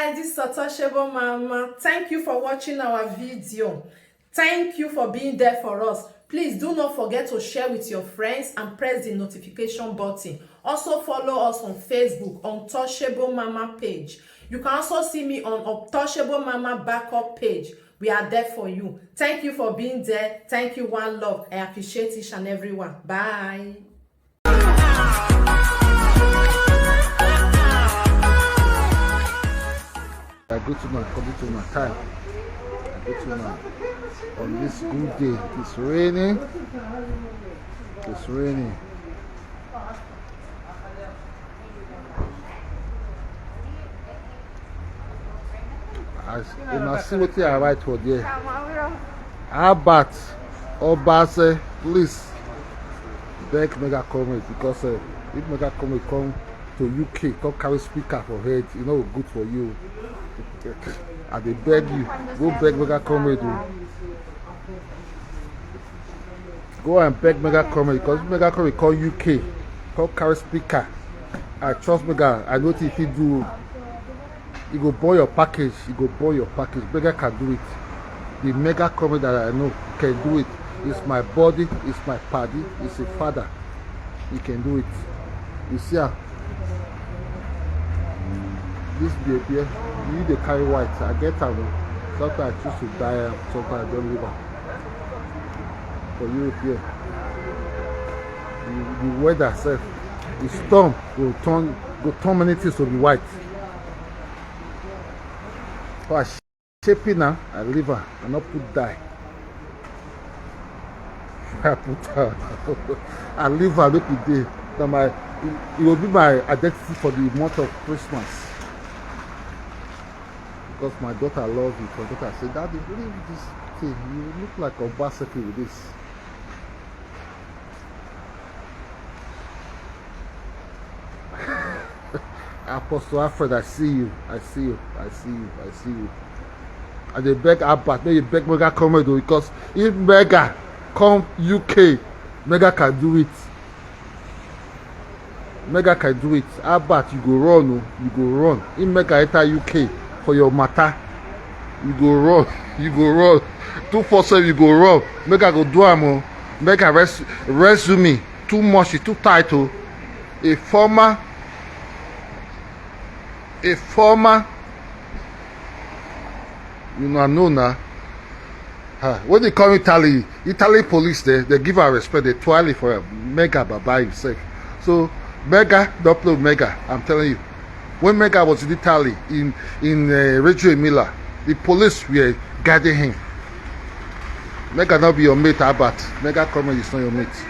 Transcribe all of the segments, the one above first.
guys, this is Untouchable Mama. Thank you for watching our video. Thank you for being there for us. Please do not forget to share with your friends and press the notification button. Also follow us on Facebook, Untouchable Mama page. You can also see me on Untouchable Mama backup page. We are there for you. Thank you for being there. Thank you, one love. I appreciate each and everyone. Bye. I go to my time. I go to my on this good day. It's raining. It's raining. I see what I write for there. About Obazee, please beg Mega Comment because if Mega Comment come to UK, come carry speaker for head, you know, good for you. And they beg you, go beg Mega Comment. Go and beg Mega Comment because Mega Comment call UK, come carry speaker. I trust Mega. I know if he do, he go buy your package. He go buy your package. Mega can do it. The Mega Comment that I know can do it. It's my body. It's my paddy. It's a father. He can do it. You see how this baby, you need to carry white. I get her. Sometimes I choose to die. Sometimes I don't live her. For you here, the weather itself, the storm will turn many things to be white. So I shaping now, I leave her, I not put dye. I put her, I leave her, make it day. It will be my identity for the month of Christmas. Because my daughter loves it. My daughter said, Daddy, leave this thing. You look like Obazee with this. Apostle Alfred, I see you. I see you. I see you. I see you. And they beg Abba, they beg Mega Comment because if Mega come UK, Mega can do it. Mega can do it. Abba, you go run, you go run. If Mega enter UK for your matter, you go run, you go run. 247, you go run. Mega go do am. Mega resume too much, too title. A former, you know now. When they come Italy police, they give her respect. They twirl for Mega by himself. So Mega don't play with Mega. I'm telling you. When Mega was in Italy, in Reggio Emilia, the police were guarding him. Mega not be your mate, Albert. Mega Comment is not your mate.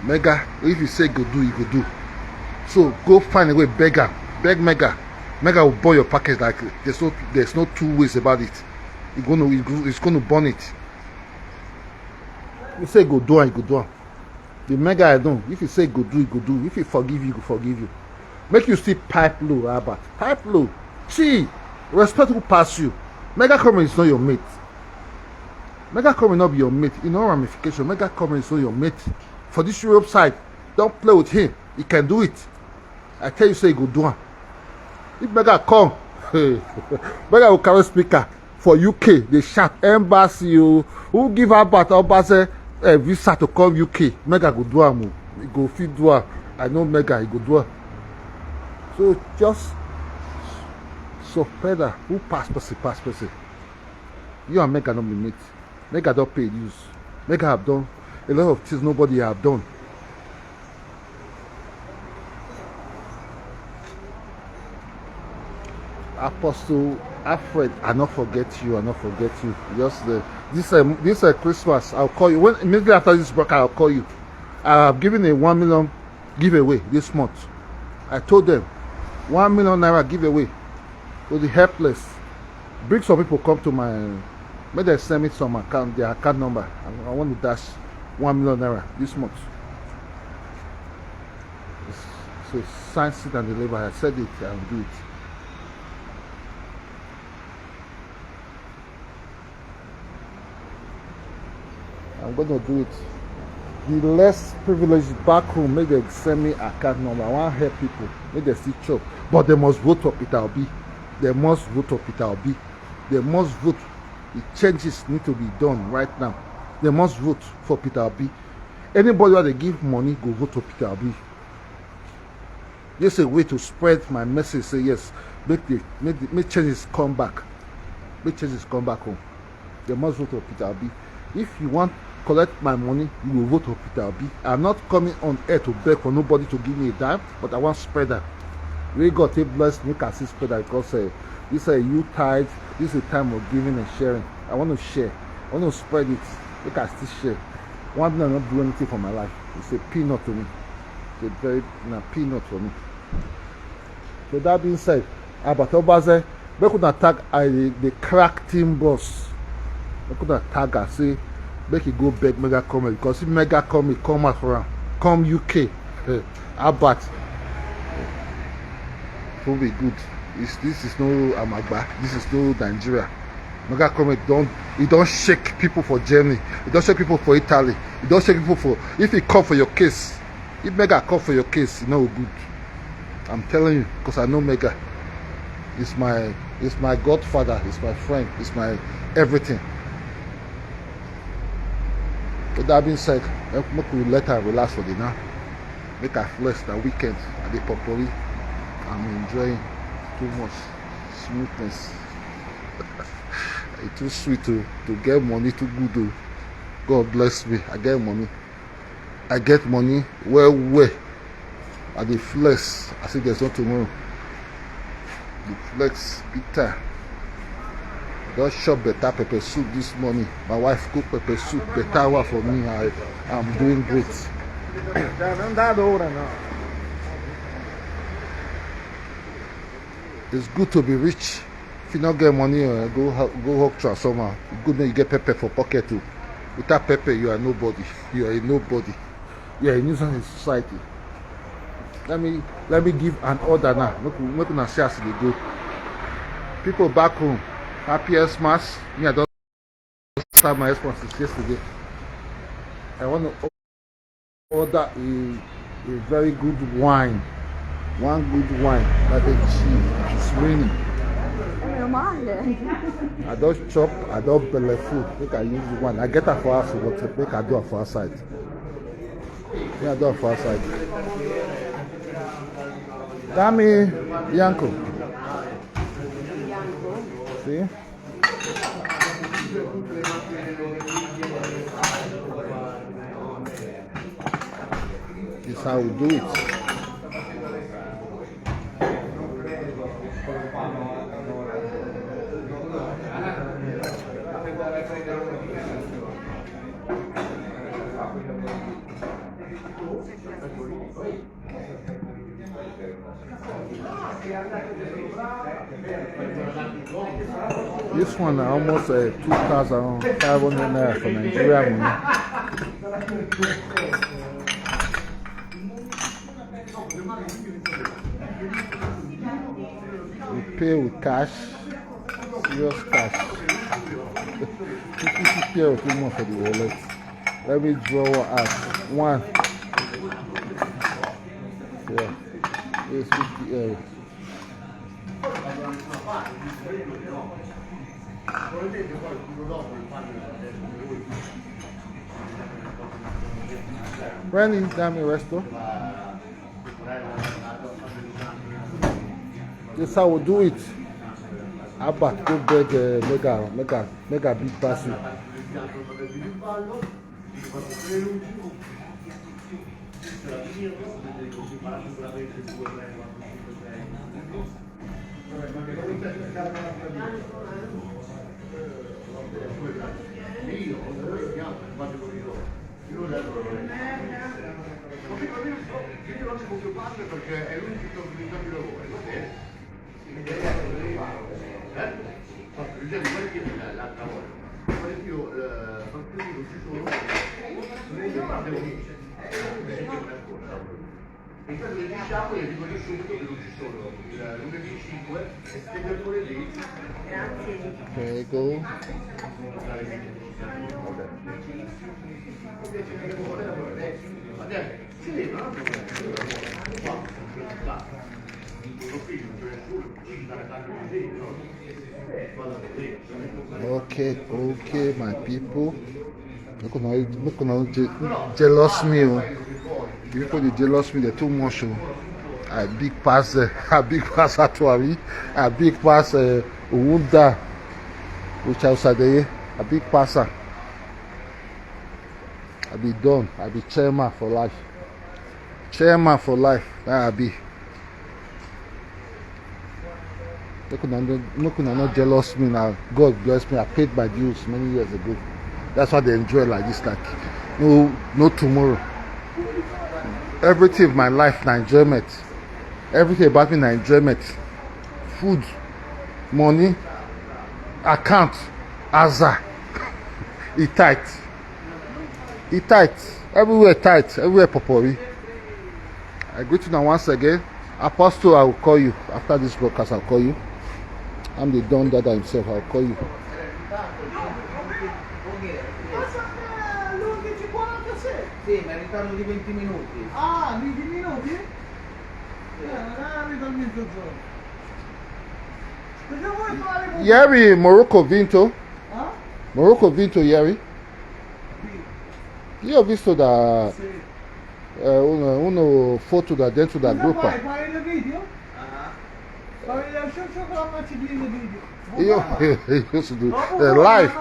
Mega, if you say go do, you go do. So go find a way, beg Mega. Mega will burn your package like there's no two ways about it. It's gonna burn it. You say go do, you go do. The Mega I don't. If you say go do, you go do. If you forgive, you go forgive you. Make you still pipe low, Albert. Pipe low. See, respect who pass you. Mega Comment is not your mate. Mega Comment not be your mate. In all ramification, Mega Comment is not your mate. For this Europe side, don't play with him. He can do it. I tell you, say go do it. If Mega come, Mega will carry speaker for UK. They shout embassy. Who give Albert Obazee a visa to come UK? Mega go do am. He go fit do am. I know Mega. He go do am. So just so further, who pass person. You and Mega not be meet. Mega don't pay dues. Mega have done a lot of things nobody have done. Apostle Alfred, I not forget you. Just this Christmas, I'll call you. When immediately after this break, I'll call you. I have given a 1 million giveaway this month. I told them 1 million naira giveaway to the helpless. Bring some people come to my. May they send me some account, their account number. I want to dash 1 million naira this month. So sign, sit, and deliver. I said it. I will do it. I'm gonna do it. The less privileged back home, make them send me account number. I want to help people, make them see chop, but they must vote up. It'll be they must vote for Peter Obi. They must vote. The changes need to be done right now. They must vote for Peter Obi. Anybody who they give money, go vote for Peter Obi. This is a way to spread my message. Say yes, make changes come back. Make changes come back home. They must vote for Peter Obi. If you want collect my money, you will vote for Peter Obi. I'm not coming on air to beg for nobody to give me a dime, but I want spread that. Really God take bless me, can see spread that, because this is a youth tithe. This is a time of giving and sharing. I want to share. I want to spread it. You can still share. One thing I not do anything for my life. It's a peanut to me. It's a very peanut for me. So that being said, about Obazee, we could not tag the crack team boss. We could not tag her, say, make it go beg Mega come, because if Mega come out for him, come UK, Abat, it will be good. This is no Amagba, this is no Nigeria. Mega come don't shake people for Germany, it don't shake people for Italy, it don't shake people for, if he come for your case, if Mega come for your case, you know good. I'm telling you, because I know Mega. It's my godfather, it's my friend, it's my everything. With that being said, make we let her relax for the now. Make her flex the weekend at the Popoli. I'm enjoying too much smoothness. It's too sweet to get money, too good to. God bless me. I get money. I get money well. At the flex, I say there's no tomorrow. The flex, big time. Just shop better pepper soup this morning. My wife cooked pepper soup, better one for me. I'm doing great. It's good to be rich. If you not get money, go hawk transformer. It's good that you get pepper for pocket too. Without pepper, you are nobody. You are a nobody. You are a nuisance in society. Let me give an order now. Make una see as they go. People back home, happy Xmas. Me, I don't start my Xmas since yesterday. I want to order a very good wine. One good wine, like a cheap. It's raining. I don't chop, I don't belly food. Make I use the one. I get her for us, but make I do it for outside. Yeah, I do it for outside. Dami Bianco. See? This is how we do it. This one almost 2,500 naira for Nigeria money. We pay with cash, serious cash. 50 or 2 more for the wallet. Let me draw at one. Yeah, it's 50 euros. When is Dami Resto? This is how we do it. Abat go beg mega big basu. Perché è l'unico comunità di lavoro, l'altra volta. Io non ci sono, devo dire. In caso di diciamo io dico subito che non ci sono il lunedì 5 e il mercoledì. Prego. Okay, my people. Look on jealous me. Oh. People they jealous me, they're too much. Oh. I big pass Atuari, I big pass Uwunda, which outside there, a big passer. I be done. I be chairman for life. Chairman for life. That I be. Look not jealous me now. God bless me. I paid my dues many years ago. That's why they enjoy like this. Like no tomorrow. Everything of my life na enjoyment. Everything about me na enjoyment. Food, money, account, Aza. Eat tight. Eat tight. Everywhere tight. Everywhere popori. I greet you now once again. Apostle, I will call you. After this broadcast, I'll call you. I'm the Don Dada himself. I'll call you. Sì, ma in ritardo di 20 minuti. Ah, 20 minuti? Arrivo al mezzogiorno. Cosa vuoi fare con... Ieri Morocco vinto. Ah? Morocco vinto ieri. Io ho visto da una foto da dentro da gruppo. Fai il video? Fai il video. Io used to do live.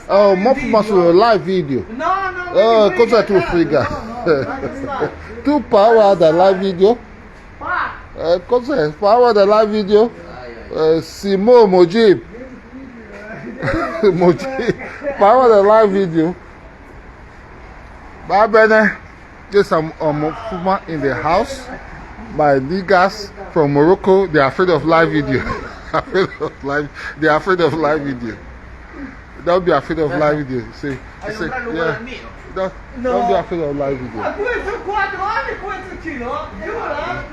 Omofuma su live video. No, cosa tu friga? Tu power da live video? Cos'è? Power da live video? Simo Mojib. Mojib. Power da live video. Bye bene. Yes, I'm Omofuma in the house. My niggas from Morocco, they're afraid of live video. They're afraid of live video. Don't be afraid of live video. Say, yeah. Don't be afraid of live video. Ma questo 4 anni questo Cino? Giura?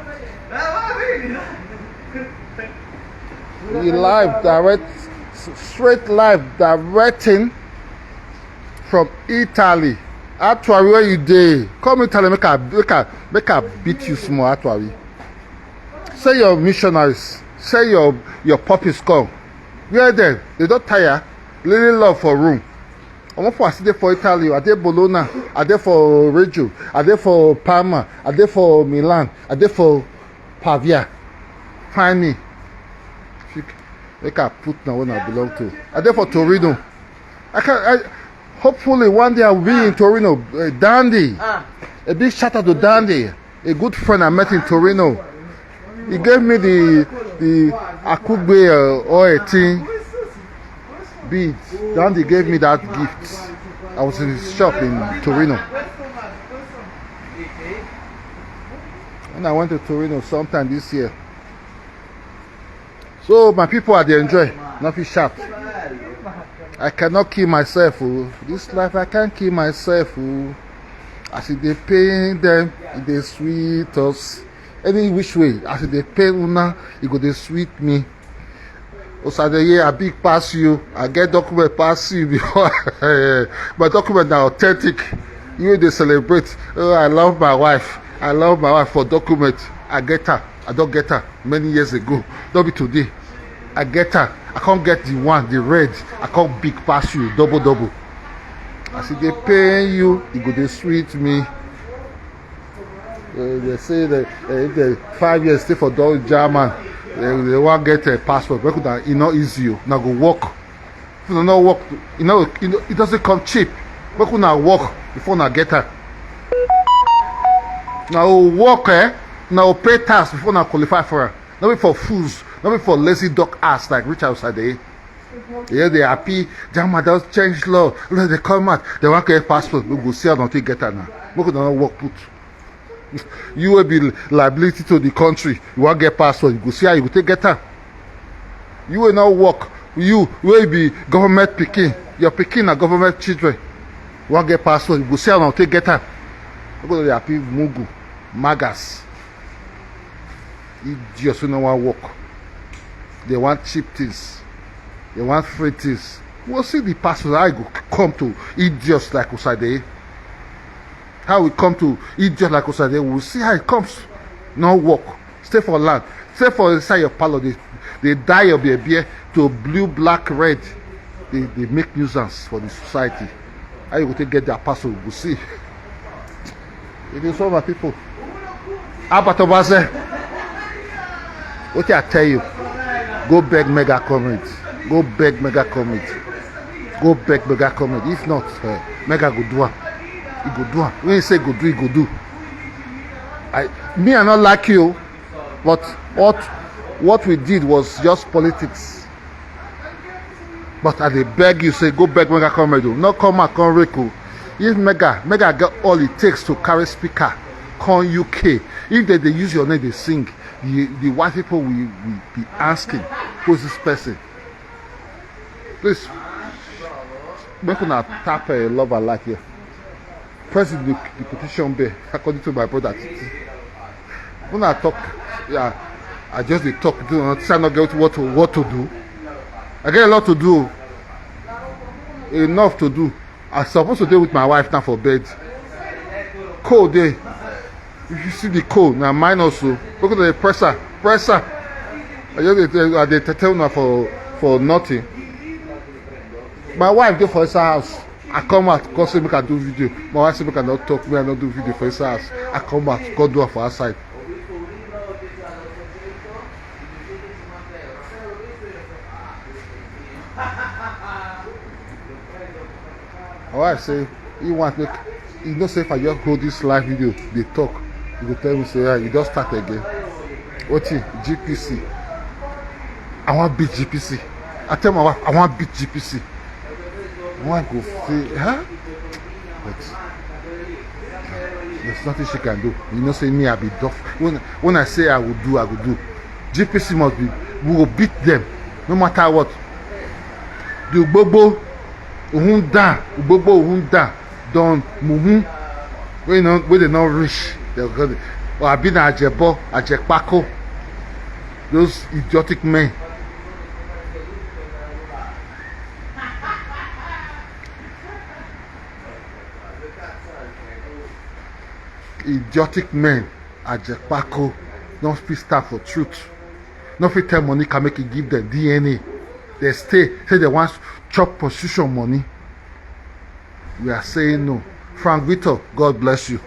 We live direct, straight live directing from Italy. Atuari, where you dey? Come Italy, make I beat you small, Atuari. Say your missionaries, say your puppies come. Where them? They don't tire. Little love for room. I'm for there for Italy. Are they Bologna? Are they for Reggio? Are they for Parma? Are they for Milan? Are they for Pavia? Find me. Make I put now when I belong to. Are they for Torino? Hopefully one day I'll be in Torino. Dandy. A big shout out to Dandy. A good friend I met in Torino. He gave me the Akugbe or 18 beads. Dandy gave me that gift. I was in his shop in Torino. And I went to Torino sometime this year. So my people are they enjoy. Nothing sharp. I cannot kill myself. Oh. This life I can't kill myself. Oh. As if they pain them, they sweet us. Any which way, as if they pay una, it go they sweet me. Also the year I big pass you, I get document pass you before my document are authentic. You they celebrate. Oh, I love my wife. I love my wife for document. I get her. I don't get her many years ago. Don't be today. I get her. I can't get the one, the red. I can't big pass you, double. I see they pay you, it go they sweet me. They say that if they 5 years stay for Dutch German, they won't get a passport. But it's not easy. Now go work. If you not work, it doesn't come cheap. But you now work before now get her. Now work, now pay tax before now qualify for her. Not be for fools, not be for lazy duck ass like rich outside there. Yeah, they happy. German does change law. Let they come out. They want to get passport. We go see how don't get her now. We could not work put. You will be liability to the country. You want to get passport. You go see how you go take get her. You will not work. You will be government picking. Your picking are government children. You want to get passport. You go see how don't take get her. We go to the happy Mugu, Magas. Idiots who don't want to work. They want cheap things. They want free things. We'll see the passport. I go come to idiots like Osade. How we come to idiots like Osade. We'll see how it comes. No work. Stay for land. Say for inside your parlor, they dye your baby to blue, black, red. They make nuisance for the society. How you go to get their parcel? We'll see. It is over, people. How about Obazee? What I tell you? Go beg mega comment. Go beg mega comment. Go beg mega comment. If not, mega go do it. He go do it. When you say go do, he go do. I not like you, but what we did was just politics. But I beg you, say go beg mega comment. No come and come Rico. If mega get all it takes to carry speaker, come UK. If they use your name, they sing. The white people will be asking, who's this person? Please, make una tap a love and like here. Press the petition bell according to my brother. When I talk, yeah, I just dey talk. I not get what to do. I get a lot to do. Enough to do. I'm supposed to deal with my wife now for bed. Cold day. If you see the cold, now mine also. Look at the pressure. I just tell her for nothing. My wife go for his house. I come out, God say make I do video. My wife say make I not talk, me I not do video for his house. I come out, God do it for her side. My wife say, you want make, you know say if I just hold this live video, they talk. You go tell me say, yeah, you just start again. What you GPC? I want beat GPC. I tell my wife, I want beat GPC. My wife go say, huh? But there's nothing she can do. You know, say me, I be tough. When I say I will do, I will do. GPC must be, we will beat them, no matter what. The Bobo, Uhunda, Don Muhu, when they not rich. Or I've been at Ajebo, Ajekpako, those idiotic men. Idiotic men, Ajekpako, don't speak stand for truth. No fit tell money can make it give them DNA. They say they want chop position money. We are saying no. Frank Victor, God bless you.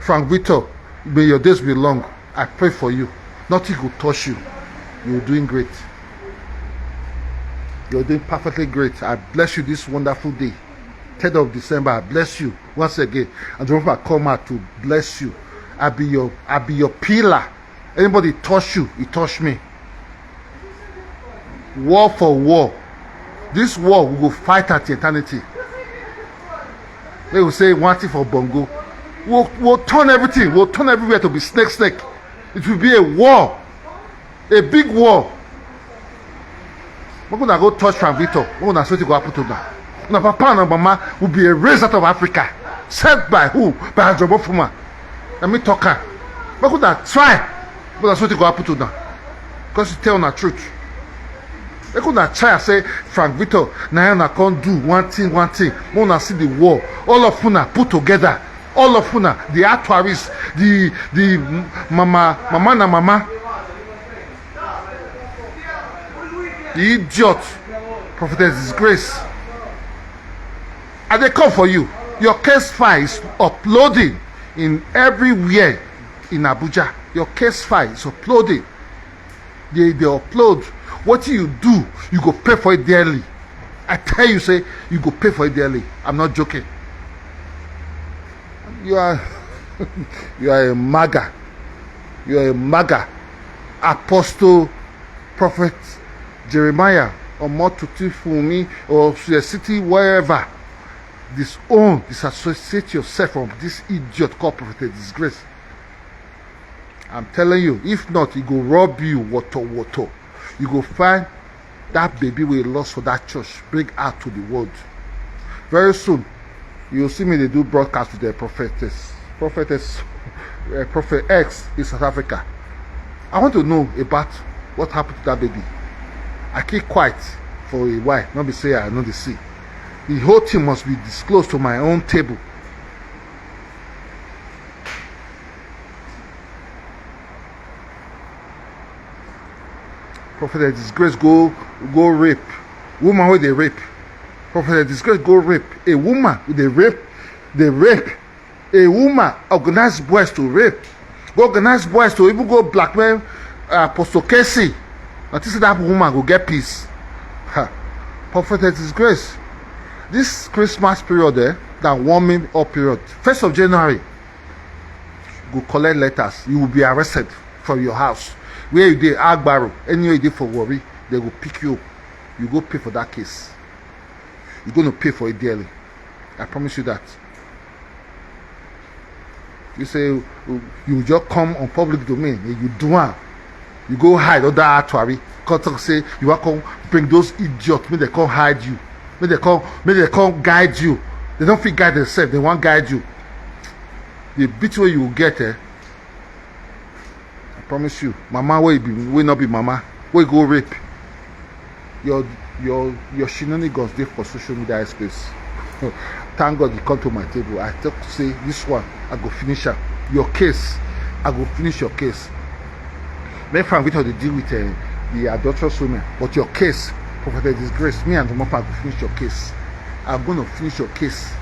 Frank Victor, may your days be long. I pray for you. Nothing will touch you. You're doing great. You're doing perfectly great. I bless you this wonderful day. 3rd of December, I bless you once again. And remember, I come out to bless you. I'll be your pillar. Anybody touch you, he touch me. War for war. This war we will fight at eternity. They will say one thing for Bongo. We'll turn everything. We'll turn everywhere to be snake. It will be a war. A big war. We're going to go touch Frank Victor. We're going to go happen to them. Now, Papa and Mama will be erased out of Africa. Sent by who? By Omofuma. Let me talk her. We're going to try. We're going to go happen to them. Because you tell the truth. They could not try and say, Frank Victor, now I can't do one thing. We want to see the war. All of Funa put together. All of Funa, the actuaries, the mama, the idiot, prophetess disgrace. And they come for you. Your case file is uploading in everywhere in Abuja. Your case file is uploading. They upload. What you do, you go pay for it dearly. I tell you, say, you go pay for it dearly. I'm not joking. You are a MAGA. You are a MAGA. Apostle, Prophet Jeremiah, or Motutufumi, or the city, wherever. Disassociate yourself from this idiot called Prophet Disgrace. I'm telling you, if not, he go rob you, water. You go find that baby we lost for that church, bring out to the world. Very soon, you'll see me, they do broadcast with their prophet X in South Africa. I want to know about what happened to that baby. I keep quiet for a while, not be say I know the see. The whole thing must be disclosed to my own table. Prophet disgrace go rape. Woman with they rape. Prophet disgrace go rape. A woman with they rape. They rape. A woman organize boys to rape. Go organize boys to even go blackmail Apostle Casey. Until that woman go get peace. Prophet disgrace. This Christmas period that warming up period, 1st of January, go collect letters. You will be arrested from your house. Where you did Agbaro, anywhere you did for worry, they will pick you up. You go pay for that case. You're going to pay for it dearly. I promise you that. You say you just come on public domain and you do one. You go hide under actuary. Talk say you want to bring those idiots. May they come hide you. May they come guide you. They don't feel guide themselves. They want guide you. The bit where you will get I promise you. Mama will not be mama. Will go rape. Your shenanigans there for social media space. Thank God you come to my table. I talk to say this one, I go finish up. Your case, I go finish your case. Maybe I'm going to deal with the adulterous women, but your case, Prophet disgrace, me and the mama will finish your case. I'm going to finish your case.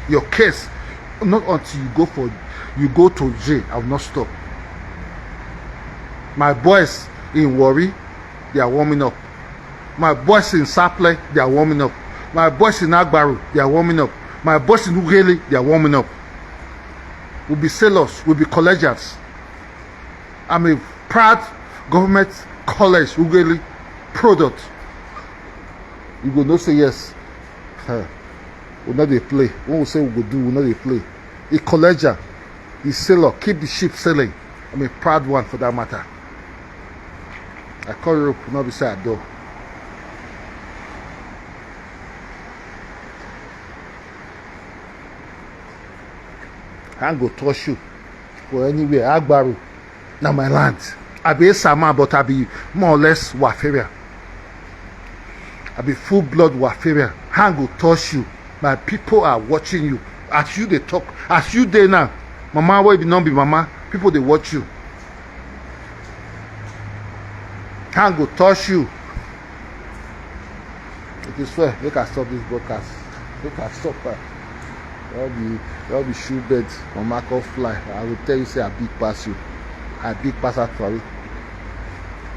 Your case, not until you go to jail. I will not stop. My boys in Warri, they are warming up. My boys in Saple, they are warming up. My boys in Agbaro, they are warming up. My boys in Ughelli, they are warming up. We'll be sailors, we'll be collegians. I'm a proud government college Ughelli product. You go no say yes. We'll not they play. When we say we go do, we'll not they play. A collegian, a sailor, keep the ship sailing. I'm a proud one for that matter. I call Europe, will not be sad though. I go touch you for anywhere. Agbaro, now my land. I be a Sama, but I be more or less warfare. I be full blood warfare. I go touch you. My people are watching you. As you they talk, as you there now. Mama will be not be mama. People they watch you. I go touch you. It is fair. Look at stop this broadcast. Look at stop that. There'll be shoe beds on mark off fly. I will tell you, say I big pass you. I big pass out for it.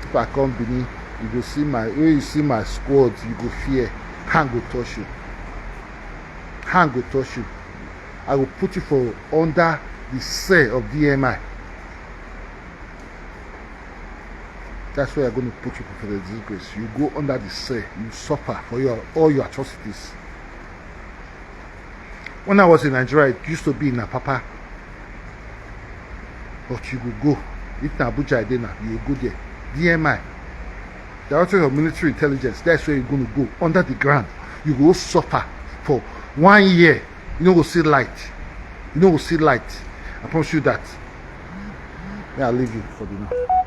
If I come beneath, you go see when you see my squad, you go fear. Hand go touch you. Hand go touch you. I will put you for under the cell of DMI. That's where I'm going to put you for the disgrace. You go under the cell, you suffer for all your atrocities. When I was in Nigeria, it used to be in Apapa. But you could go. If na Abuja Idena, you go there. DMI. Director of Military Intelligence, that's where you're going to go. Under the ground. You go suffer for 1 year. You don't go see light. You don't go see light. I promise you that. May I leave you for the now.